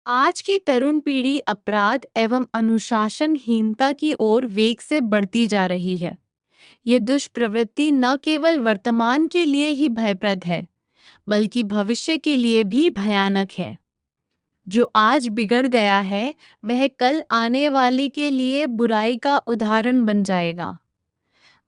आज की तरुण पीढ़ी अपराध एवं अनुशासनहीनता की ओर वेग से बढ़ती जा रही है। ये दुष्प्रवृत्ति न केवल वर्तमान के लिए ही भयप्रद है, बल्कि भविष्य के लिए भी भयानक है। जो आज बिगड़ गया है, वह कल आने वाले के लिए बुराई का उदाहरण बन जाएगा।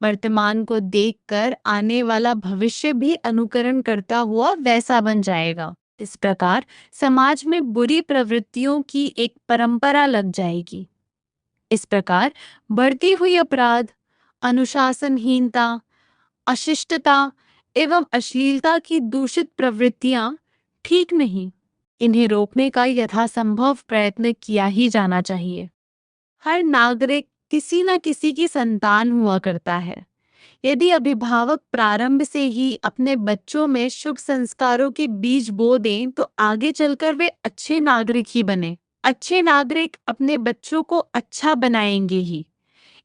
वर्तमान को देखकर आने वाला भविष्य भी अनुकरण करता हुआ वैसा बन जाएगा। इस प्रकार समाज में बुरी प्रवृत्तियों की एक परंपरा लग जाएगी। इस प्रकार बढ़ती हुई अपराध, अनुशासनहीनता, अशिष्टता एवं अश्लीलता की दूषित प्रवृत्तियां ठीक नहीं। इन्हें रोकने का यथासंभव प्रयत्न किया ही जाना चाहिए। हर नागरिक किसी न किसी की संतान हुआ करता है। यदि अभिभावक प्रारंभ से ही अपने बच्चों में शुभ संस्कारों के बीज बो दें तो आगे चलकर वे अच्छे नागरिक ही बने। अच्छे नागरिक अपने बच्चों को अच्छा बनाएंगे ही।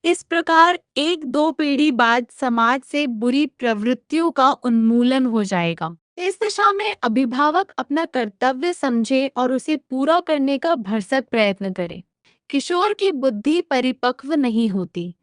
इस प्रकार एक दो पीढ़ी बाद समाज से बुरी प्रवृत्तियों का उन्मूलन हो जाएगा। इस दिशा में अभिभावक अपना कर्तव्य समझे और उसे पूरा करने का भरसक प्रयत्न करे। किशोर की बुद्धि परिपक्व नहीं होती,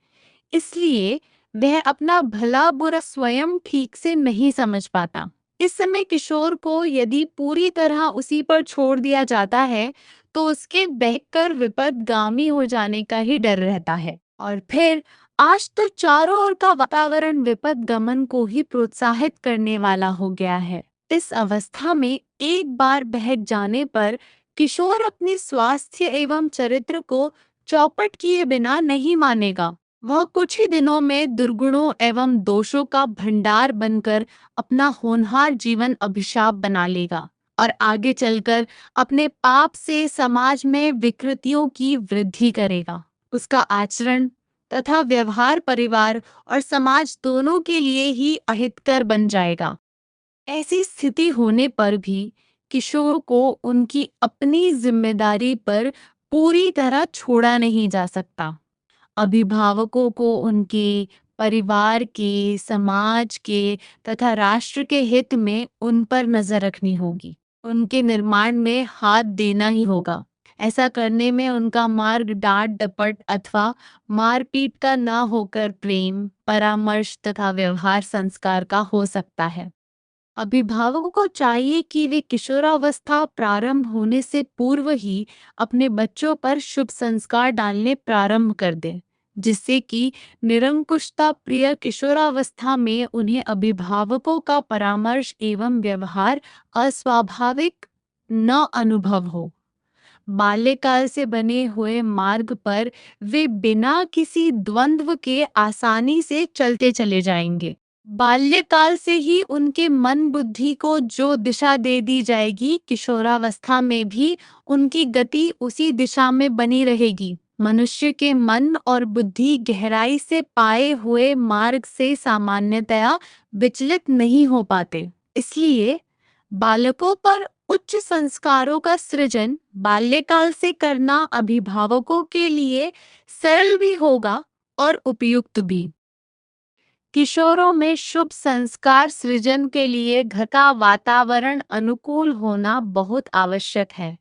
इसलिए वह अपना भला बुरा स्वयं ठीक से नहीं समझ पाता। इस समय किशोर को यदि पूरी तरह उसी पर छोड़ दिया जाता है तो उसके बहकर विपथगामी हो जाने का ही डर रहता है। और फिर आज तो चारों ओर का वातावरण विपथ गमन को ही प्रोत्साहित करने वाला हो गया है। इस अवस्था में एक बार बहक जाने पर किशोर अपने स्वास्थ्य एवं चरित्र को चौपट किए बिना नहीं मानेगा। वह कुछ ही दिनों में दुर्गुणों एवं दोषों का भंडार बनकर अपना होनहार जीवन अभिशाप बना लेगा और आगे चलकर अपने पाप से समाज में विकृतियों की वृद्धि करेगा। उसका आचरण तथा व्यवहार परिवार और समाज दोनों के लिए ही अहितकर बन जाएगा। ऐसी स्थिति होने पर भी किशोर को उनकी अपनी जिम्मेदारी पर पूरी तरह छोड़ा नहीं जा सकता। अभिभावकों को उनके परिवार के, समाज के तथा राष्ट्र के हित में उन पर नजर रखनी होगी। उनके निर्माण में हाथ देना ही होगा। ऐसा करने में उनका मार्ग डांट डपट अथवा मारपीट का न होकर प्रेम, परामर्श तथा व्यवहार संस्कार का हो सकता है। अभिभावकों को चाहिए कि वे किशोरावस्था प्रारंभ होने से पूर्व ही अपने बच्चों पर शुभ संस्कार डालने प्रारंभ कर दें, जिससे कि निरंकुशता प्रिय किशोरावस्था में उन्हें अभिभावकों का परामर्श एवं व्यवहार अस्वाभाविक न अनुभव हो। बाल्यकाल से बने हुए मार्ग पर वे बिना किसी द्वंद्व के आसानी से चलते चले जाएंगे। बाल्यकाल से ही उनके मन बुद्धि को जो दिशा दे दी जाएगी, किशोरावस्था में भी उनकी गति उसी दिशा में बनी रहेगी। मनुष्य के मन और बुद्धि गहराई से पाए हुए मार्ग से सामान्यतया विचलित नहीं हो पाते। इसलिए बालकों पर उच्च संस्कारों का सृजन बाल्यकाल से करना अभिभावकों के लिए सरल भी होगा और उपयुक्त भी। किशोरों में शुभ संस्कार सृजन के लिए घर का वातावरण अनुकूल होना बहुत आवश्यक है।